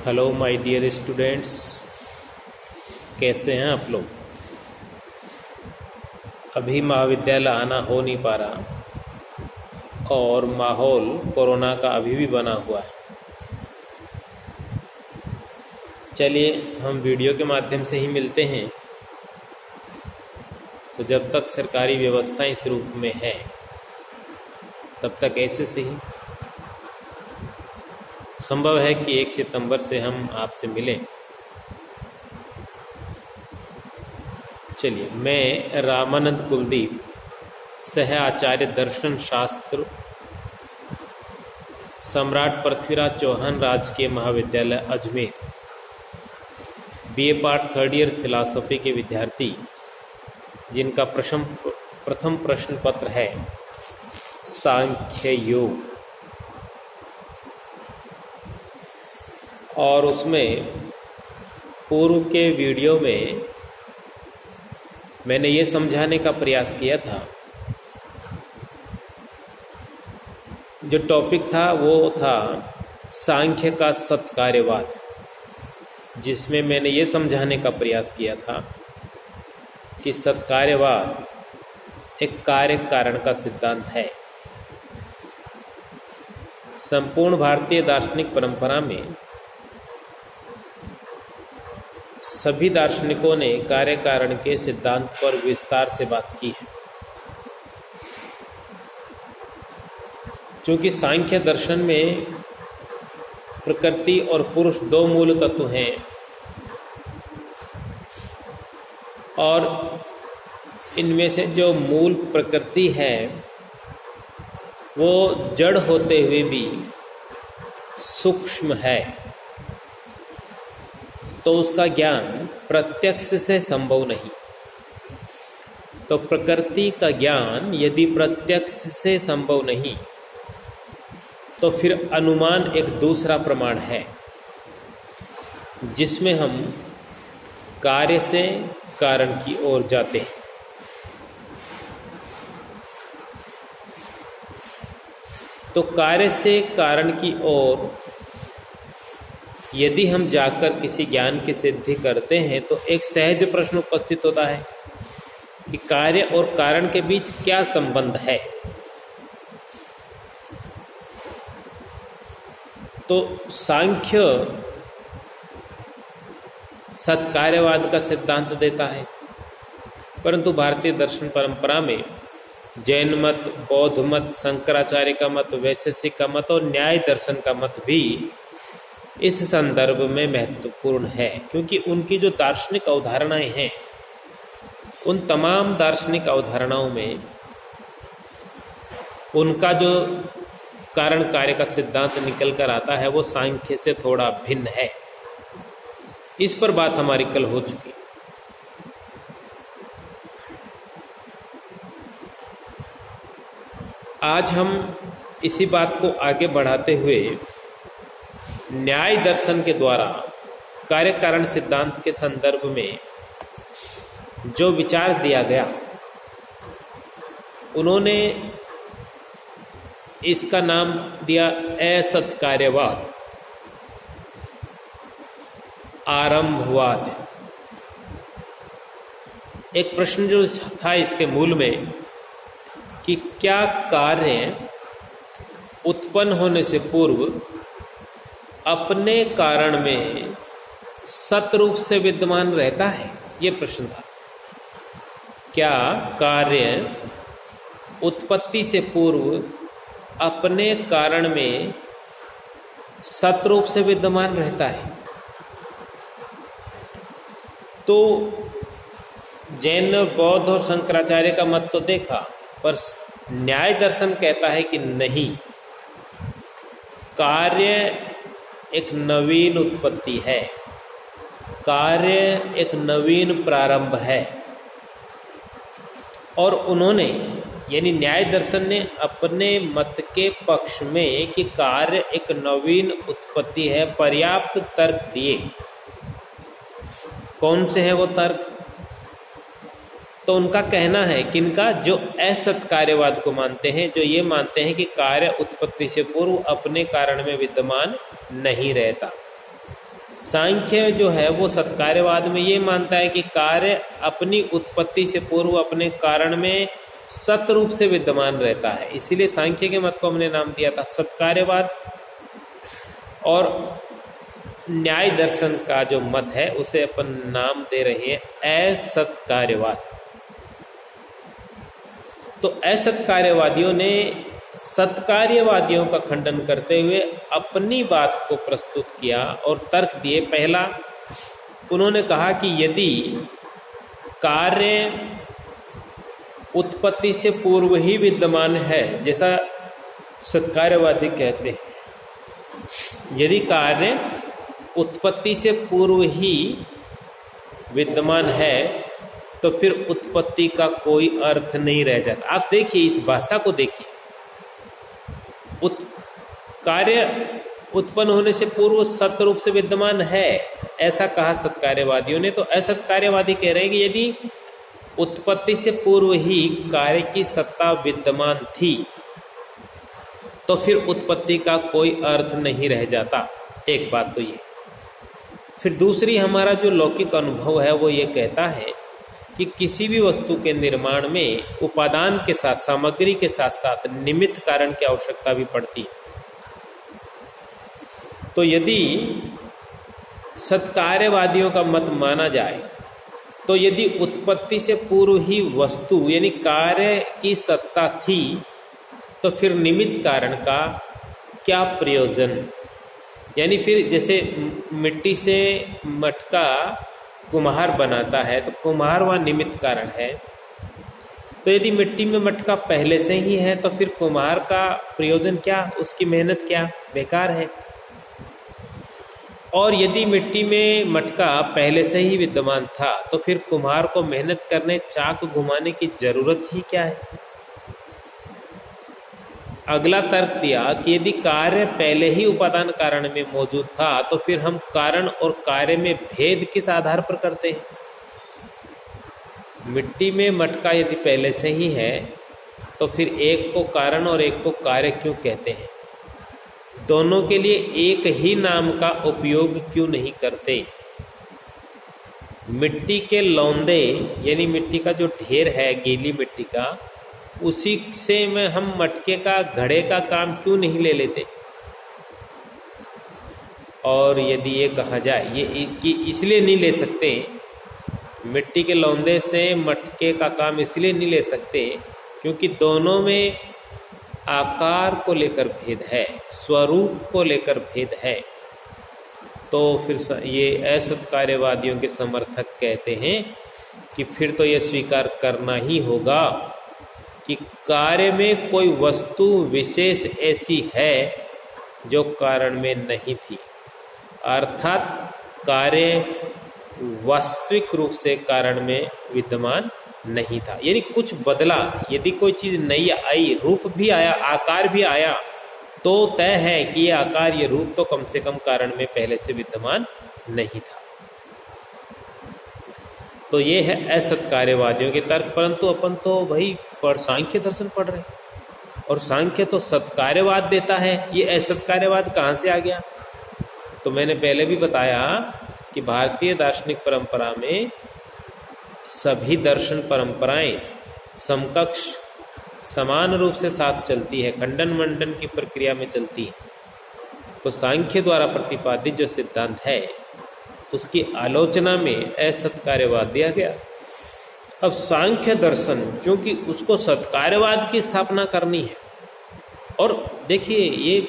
Hello my dear students, कैसे हैं आप लोग। अभी महाविद्यालय आना हो नहीं पा रहा और माहौल कोरोना का अभी भी बना हुआ है। चलिए हम वीडियो के माध्यम से ही मिलते हैं। तो जब तक सरकारी व्यवस्था इस रूप में है तब तक ऐसे से ही संभव है कि 1 सितंबर से हम आपसे मिलें। चलिए, मैं रामानंद कुलदीप, सह आचार्य दर्शन शास्त्र, सम्राट पृथ्वीराज चौहान राजकीय महाविद्यालय Ajmer, BA part 3rd year philosophy के विद्यार्थी, जिनका प्रथम प्रश्न पत्र है सांख्य योग, और उसमें पूर्व के वीडियो में मैंने ये समझाने का प्रयास किया था। जो टॉपिक था वो था सांख्य का सत्कार्यवाद, जिसमें मैंने ये समझाने का प्रयास किया था कि सत्कार्यवाद एक कार्य कारण का सिद्धांत है। संपूर्ण भारतीय दार्शनिक परंपरा में सभी दार्शनिकों ने कार्य कारण के सिद्धांत पर विस्तार से बात की है। चूंकि सांख्य दर्शन में प्रकृति और पुरुष 2 मूल तत्व हैं और इनमें से जो मूल प्रकृति है वो जड़ होते हुए भी सूक्ष्म है, तो उसका ज्ञान प्रत्यक्ष से संभव नहीं। तो प्रकृति का ज्ञान यदि प्रत्यक्ष से संभव नहीं तो फिर अनुमान एक दूसरा प्रमाण है, जिसमें हम कार्य से कारण की ओर जाते हैं। तो कार्य से कारण की ओर यदि हम जाकर किसी ज्ञान की सिद्धि करते हैं तो एक सहज प्रश्न उपस्थित होता है कि कार्य और कारण के बीच क्या संबंध है। तो सांख्य सत्कार्यवाद का सिद्धांत देता है, परंतु भारतीय दर्शन परंपरा में जैन मत, बौद्ध मत, शंकराचार्य का मत, वैशेषिक का मत और न्याय दर्शन का मत भी इस संदर्भ में महत्वपूर्ण है, क्योंकि उनकी जो दार्शनिक अवधारणाएं हैं उन तमाम दार्शनिक अवधारणाओं में उनका जो कारण कार्य का सिद्धांत निकल कर आता है वो सांख्य से थोड़ा भिन्न है। इस पर बात हमारी कल हो चुकी। आज हम इसी बात को आगे बढ़ाते हुए न्याय दर्शन के द्वारा कार्य कारण सिद्धांत के संदर्भ में जो विचार दिया गया, उन्होंने इसका नाम दिया असत्कार्यवाद, आरंभवाद। एक प्रश्न जो था इसके मूल में कि क्या कार्य उत्पन्न होने से पूर्व अपने कारण में सत रूप से विद्यमान रहता है, ये प्रश्न था। क्या कार्य उत्पत्ति से पूर्व अपने कारण में सत रूप से विद्यमान रहता है? तो जैन, बौद्ध और शंकराचार्य का मत तो देखा, पर न्याय दर्शन कहता है कि नहीं, कार्य एक नवीन उत्पत्ति है, कार्य एक नवीन प्रारंभ है। और उन्होंने यानी न्याय दर्शन ने अपने मत के पक्ष में कि कार्य एक नवीन उत्पत्ति है पर्याप्त तर्क दिए। कौन से हैं वो तर्क? तो उनका कहना है कि इनका जो असत्कार्यवाद को मानते हैं, जो ये मानते हैं कि कार्य उत्पत्ति से पूर्व अपने कारण में विद्यमान नहीं रहता। सांख्य जो है वो सत्कार्यवाद में ये मानता है कि कार्य अपनी उत्पत्ति से पूर्व अपने कारण में सत रूप से विद्यमान रहता है, इसीलिए सांख्य के मत को हमने नाम दिया था सत्कार्यवाद। और न्याय दर्शन का जो मत है उसे अपन नाम दे रहे हैं असत्कार्यवाद। तो असत्कार्यवादियों ने सत्कार्यवादियों का खंडन करते हुए अपनी बात को प्रस्तुत किया और तर्क दिए। पहला, उन्होंने कहा कि यदि कार्य उत्पत्ति से पूर्व ही विद्यमान है, जैसा सत्कार्यवादी कहते हैं, यदि कार्य उत्पत्ति से पूर्व ही विद्यमान है तो फिर उत्पत्ति का कोई अर्थ नहीं रह जाता। आप देखिए, इस भाषा को देखिए, कार्य उत्पन्न होने से पूर्व सत्य रूप से विद्यमान है, ऐसा कहा सत्कार्यवादियों ने। तो असत्कार्यवादी कह रहे हैं कि यदि उत्पत्ति से पूर्व ही कार्य की सत्ता विद्यमान थी तो फिर उत्पत्ति का कोई अर्थ नहीं रह जाता। एक बात तो ये। फिर दूसरी, हमारा जो लौकिक अनुभव है वो ये कहता है कि किसी भी वस्तु के निर्माण में उपादान के साथ, सामग्री के साथ साथ निमित्त कारण की आवश्यकता भी पड़ती है। तो यदि सत्कार्यवादियों का मत माना जाए तो यदि उत्पत्ति से पूर्व ही वस्तु यानी कार्य की सत्ता थी तो फिर निमित्त कारण का क्या प्रयोजन। यानी फिर जैसे मिट्टी से मटका कुम्हार बनाता है तो कुम्हार वह निमित्त कारण है। तो यदि मिट्टी में मटका पहले से ही है तो फिर कुम्हार का प्रयोजन क्या, उसकी मेहनत क्या, बेकार है। और यदि मिट्टी में मटका पहले से ही विद्यमान था तो फिर कुम्हार को मेहनत करने, चाक घुमाने की जरूरत ही क्या है। अगला तर्क दिया कि यदि कार्य पहले ही उपादान कारण में मौजूद था तो फिर हम कारण और कार्य में भेद किस आधार पर करते हैं। मिट्टी में मटका यदि पहले से ही है तो फिर एक को कारण और एक को कार्य क्यों कहते हैं। दोनों के लिए एक ही नाम का उपयोग क्यों नहीं करते। मिट्टी के लौंदे यानी मिट्टी का जो ढेर है, गीली मिट्टी का, उसी से में हम मटके का, घड़े का काम क्यों नहीं ले लेते। और यदि ये कहा जाए ये कि इसलिए नहीं ले सकते, मिट्टी के लौंदे से मटके का काम इसलिए नहीं ले सकते क्योंकि दोनों में आकार को लेकर भेद है, स्वरूप को लेकर भेद है। तो फिर ये असत्कार्यवादियों के समर्थक कहते हैं कि फिर तो ये स्वीकार करना ही होगा कि कार्य में कोई वस्तु विशेष ऐसी है जो कारण में नहीं थी, अर्थात कार्य वास्तविक रूप से कारण में विद्यमान नहीं था। यानी कुछ बदला, यदि कोई चीज नई आई, रूप भी आया, आकार भी आया, तो तय है कि ये आकार, ये रूप तो कम से कम कारण में पहले से विद्यमान नहीं था। तो ये है असत्कार्यवादियों के तर्क। परंतु अपन तो भाई सांख्य दर्शन पढ़ रहे हैं और सांख्य तो सत्कार्यवाद देता है, ये असत्कार्यवाद कहाँ से आ गया। तो मैंने पहले भी बताया कि भारतीय दार्शनिक परंपरा में सभी दर्शन परंपराएं समकक्ष समान रूप से साथ चलती है, खंडन मंडन की प्रक्रिया में चलती है। तो सांख्य द्वारा प्रतिपादित जो सिद्धांत है उसकी आलोचना में असत्कार्यवाद दिया गया। अब सांख्य दर्शन, क्योंकि उसको सत्कार्यवाद की स्थापना करनी है, और देखिए ये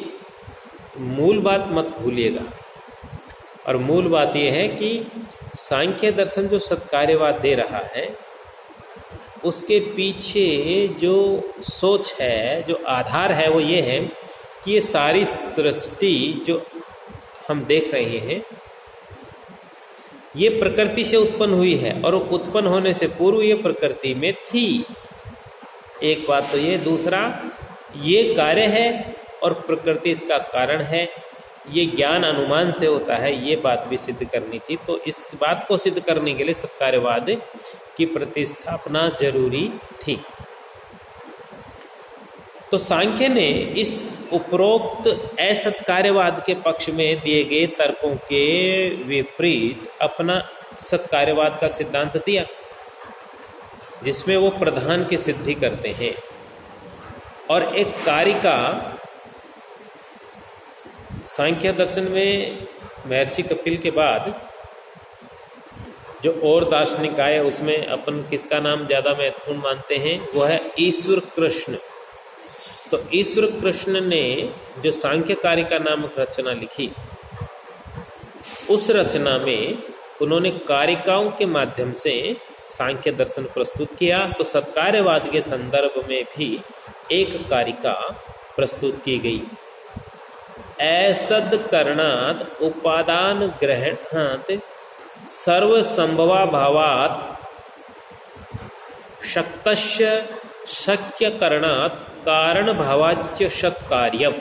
मूल बात मत भूलिएगा, और मूल बात यह है कि सांख्य दर्शन जो सत्कार्यवाद दे रहा है उसके पीछे जो सोच है, जो आधार है, वो ये है कि ये सारी सृष्टि जो हम देख रहे हैं ये प्रकृति से उत्पन्न हुई है और उत्पन्न होने से पूर्व ये प्रकृति में थी। एक बात तो ये, दूसरा ये कार्य है और प्रकृति इसका कारण है, ये ज्ञान अनुमान से होता है, ये बात भी सिद्ध करनी थी। तो इस बात को सिद्ध करने के लिए सत्कार्यवाद की प्रतिस्थापना जरूरी थी। तो सांख्य ने इस उपरोक्त असत्कार्यवाद के पक्ष में दिए गए तर्कों के विपरीत अपना सत्कार्यवाद का सिद्धांत दिया, जिसमें वो प्रधान की सिद्धि करते हैं। और एक कारिका सांख्य दर्शन में महर्षि कपिल के बाद जो और दार्शनिक आए उसमें अपन किसका नाम ज्यादा महत्वपूर्ण मानते हैं, वो है ईश्वर कृष्ण। तो ईश्वर कृष्ण ने जो सांख्य कारिका नामक रचना लिखी, उस रचना में उन्होंने कारिकाओं के माध्यम से सांख्य दर्शन प्रस्तुत किया। तो सत्कार्यवाद के संदर्भ में भी एक कारिका प्रस्तुत की गई। असद करणात उपादान ग्रहणात सर्वसंभवा भावात शक्तस्य शक्य करणात कारण भावाच्य सत्कार्यम।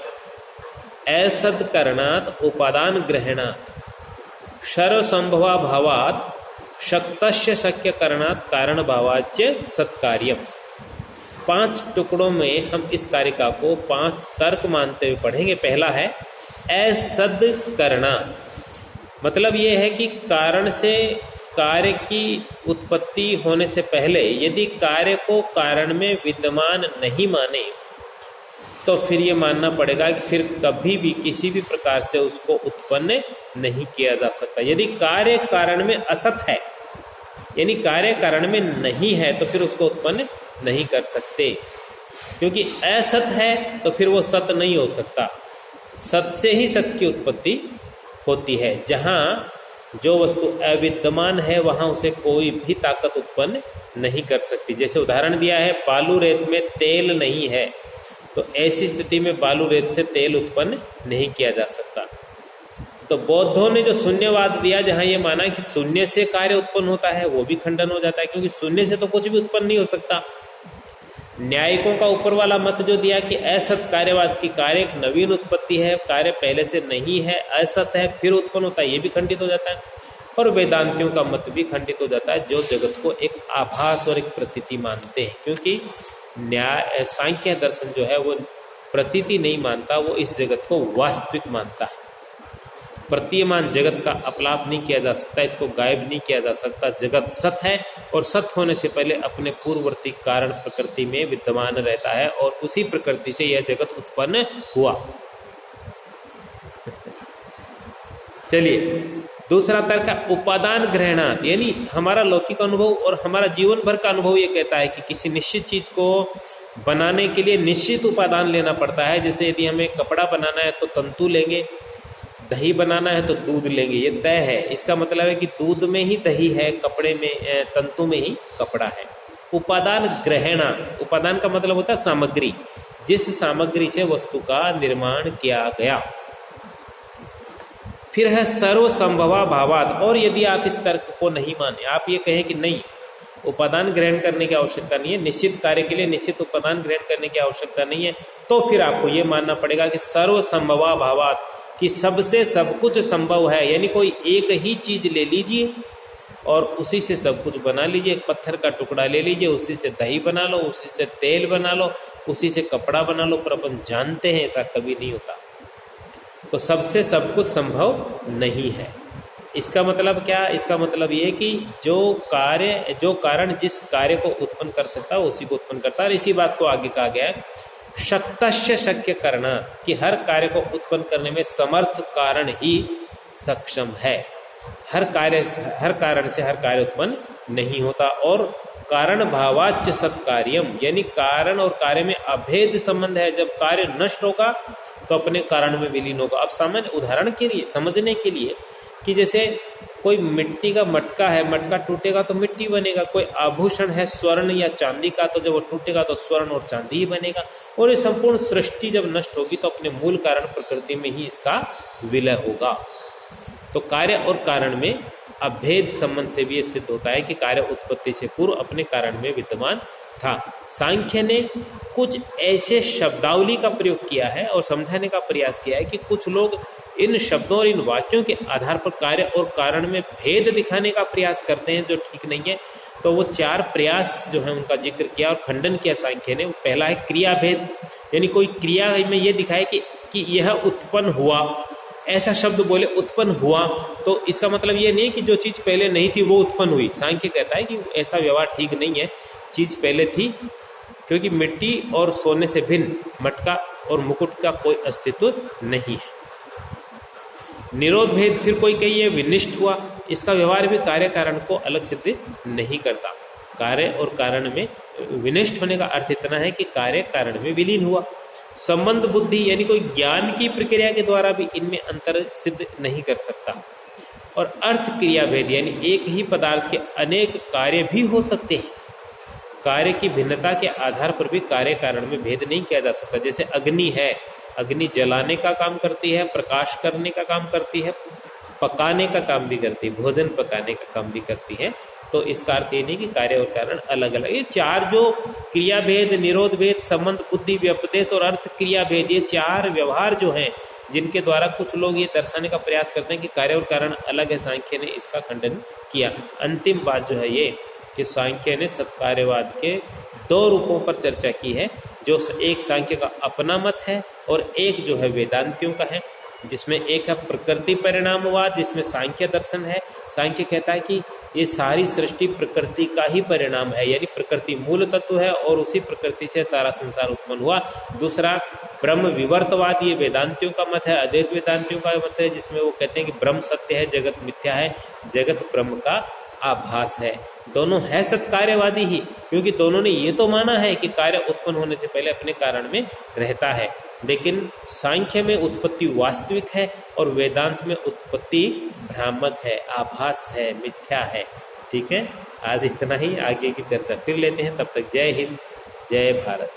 असद करणात उपादान ग्रहणात सर्वसंभवा भावात शक्तस्य शक्य करणात कारण भावाच्य सत्कार्यम। 5 टुकड़ों में हम इस कारिका को 5 तर्क मानते हुए पढ़ेंगे। पहला है असद करणात, मतलब यह है कि कारण से कार्य की उत्पत्ति होने से पहले यदि कार्य को कारण में विद्यमान नहीं माने तो फिर ये मानना पड़ेगा कि फिर कभी भी किसी भी प्रकार से उसको उत्पन्न नहीं किया जा सकता। यदि कार्य कारण में असत है, यानी कार्य कारण में नहीं है, तो फिर उसको उत्पन्न नहीं कर सकते, क्योंकि असत है तो फिर वो सत नहीं हो सकता। सत से ही सत की उत्पत्ति होती है। जहाँ जो वस्तु अविद्यमान है वहां उसे कोई भी ताकत उत्पन्न नहीं कर सकती। जैसे उदाहरण दिया है, बालू रेत में तेल नहीं है, तो ऐसी स्थिति में बालू रेत से तेल उत्पन्न नहीं किया जा सकता। तो बौद्धों ने जो शून्यवाद दिया, जहां ये माना कि शून्य से कार्य उत्पन्न होता है, वो भी खंडन हो जाता है, क्योंकि शून्य से तो कुछ भी उत्पन्न नहीं हो सकता। न्यायिकों का ऊपर वाला मत जो दिया कि असत कार्यवाद की कार्य एक नवीन उत्पत्ति है, कार्य पहले से नहीं है, असत है, फिर उत्पन्न होता है, ये भी खंडित हो जाता है। और वेदांतियों का मत भी खंडित हो जाता है, जो जगत को एक आभास और एक प्रतीति मानते हैं, क्योंकि न्याय सांख्य दर्शन जो है वो प्रतीति नहीं मानता, वो इस जगत को वास्तविक मानता है। प्रतीयमान जगत का अपलाप नहीं किया जा सकता, इसको गायब नहीं किया जा सकता। जगत सत है और सत होने से पहले अपने पूर्ववर्ती कारण प्रकृति में विद्यमान रहता है और उसी प्रकृति से यह जगत उत्पन्न हुआ। चलिए, दूसरा तर्क है उपादान ग्रहणात, यानी हमारा लौकिक अनुभव और हमारा जीवन भर का अनुभव ये कहता है कि किसी निश्चित चीज को बनाने के लिए निश्चित उपादान लेना पड़ता है। जैसे यदि हमें कपड़ा बनाना है तो तंतु लेंगे, दही बनाना है तो दूध लेंगे, ये तय है। इसका मतलब है कि दूध में ही दही है, कपड़े में तंतु में ही कपड़ा है। उपादान ग्रहणात, उपादान का मतलब होता है सामग्री, जिस सामग्री से वस्तु का निर्माण किया गया। फिर है सर्वसंभवा भावात, और यदि आप इस तर्क को नहीं माने, आप ये कहें कि नहीं उपादान ग्रहण करने की आवश्यकता नहीं है, निश्चित कार्य के लिए निश्चित उपादान ग्रहण करने की आवश्यकता नहीं है, तो फिर आपको ये मानना पड़ेगा कि सर्वसंभवा भावात, कि सबसे सब कुछ संभव है। यानी कोई एक ही चीज ले लीजिए और उसी से सब कुछ बना लीजिए। एक पत्थर का टुकड़ा ले लीजिए, उसी से दही बना लो, उसी से तेल बना लो, उसी से कपड़ा बना लो, पर अपन जानते हैं ऐसा कभी नहीं होता। तो सबसे सब कुछ संभव नहीं है। इसका मतलब क्या? इसका मतलब ये कि जो कारण जिस कार्य को उत्पन्न कर सकता है उसी को उत्पन्न करता है। और इसी बात को आगे कहा गया है, शक्तस्य शक्य करना, कि हर कार्य को उत्पन्न करने में समर्थ कारण ही सक्षम है। हर कारण से हर कार्य उत्पन्न नहीं होता। और कारण भावाच्य सत्कार्यम, यानी कारण और कार्य में अभेद संबंध है। जब कार्य नष्ट होगा तो अपने कारण में विलीन होगा। अब सामान्य उदाहरण के लिए समझने के लिए कि जैसे कोई मिट्टी का मटका है, मटका टूटेगा तो मिट्टी बनेगा। कोई आभूषण है स्वर्ण या चांदी का, तो जब वो टूटेगा तो स्वर्ण और चांदी ही बनेगा। और ये संपूर्ण सृष्टि जब नष्ट होगी तो अपने मूल कारण प्रकृति में ही इसका विलय होगा। तो कार्य और कारण में अभेद संबंध से भी ये सिद्ध होता है कि कार्य उत्पत्ति से पूर्व अपने कारण में विद्यमान था। सांख्य ने कुछ ऐसे शब्दावली का प्रयोग किया है और समझाने का प्रयास किया है कि कुछ लोग इन शब्दों और इन वाक्यों के आधार पर कार्य और कारण में भेद दिखाने का प्रयास करते हैं, जो ठीक नहीं है। तो वो 4 प्रयास जो है उनका जिक्र किया और खंडन किया सांख्य ने। पहला है क्रिया भेद, यानी कोई क्रिया में ये दिखाए कि यह उत्पन्न हुआ, ऐसा शब्द बोले उत्पन्न हुआ, तो इसका मतलब ये नहीं कि जो चीज पहले नहीं थी वो उत्पन्न हुई। सांख्य कहता है कि ऐसा व्यवहार ठीक नहीं है, चीज पहले थी, क्योंकि मिट्टी और सोने से भिन्न मटका और मुकुट का कोई अस्तित्व नहीं है। निरोध भेद फिर कोई कही है विनिष्ट हुआ, इसका व्यवहार भी कार्य कारण को अलग सिद्ध नहीं करता। कार्य और कारण में विनिष्ट होने का अर्थ इतना है कि कार्य कारण में विलीन हुआ। संबंध बुद्धि यानी कोई ज्ञान की प्रक्रिया के द्वारा भी इनमें अंतर सिद्ध नहीं कर सकता। और अर्थ क्रिया भेद यानी एक ही पदार्थ के अनेक कार्य भी हो सकते हैं। कार्य की भिन्नता के आधार पर भी कार्य कारण में भेद नहीं किया जा सकता। जैसे अग्नि है, अग्नि जलाने का काम करती है, प्रकाश करने का काम करती है, पकाने का काम भी करती है, भोजन पकाने का काम भी करती है। तो इसका अर्थ ये नहीं कि कार्य और कारण अलग अलग। ये चार जो क्रिया भेद, निरोध भेद, संबंध बुद्धि, व्यपदेश और अर्थ क्रिया भेद, ये चार व्यवहार जो हैं, जिनके द्वारा कुछ लोग ये दर्शाने का प्रयास करते हैं कि कार्य और कारण अलग है, सांख्य ने इसका खंडन किया। अंतिम बात जो है ये कि सांख्य ने सत्कार्यवाद के दो रूपों पर चर्चा की है, जो एक सांख्य का अपना मत है और एक जो है वेदांतियों का है, जिसमें एक है प्रकृति परिणामवाद, जिसमें सांख्य दर्शन है। सांख्य कहता है कि ये सारी सृष्टि प्रकृति का ही परिणाम है, यानी प्रकृति मूल तत्व है और उसी प्रकृति से सारा संसार उत्पन्न हुआ। दूसरा ब्रह्म विवर्तवाद, ये वेदांतियों का मत है, अद्वैत वेदांतियों का मत है, जिसमें वो कहते हैं कि ब्रह्म सत्य है, जगत मिथ्या है, जगत ब्रह्म का आभास है। दोनों है सत्कार्यवादी ही, क्योंकि दोनों ने ये तो माना है कि कार्य उत्पन्न होने से पहले अपने कारण में रहता है। लेकिन सांख्य में उत्पत्ति वास्तविक है और वेदांत में उत्पत्ति भ्रामक है, आभास है, मिथ्या है। ठीक है, आज इतना ही, आगे की चर्चा फिर लेते हैं। तब तक जय हिंद, जय भारत।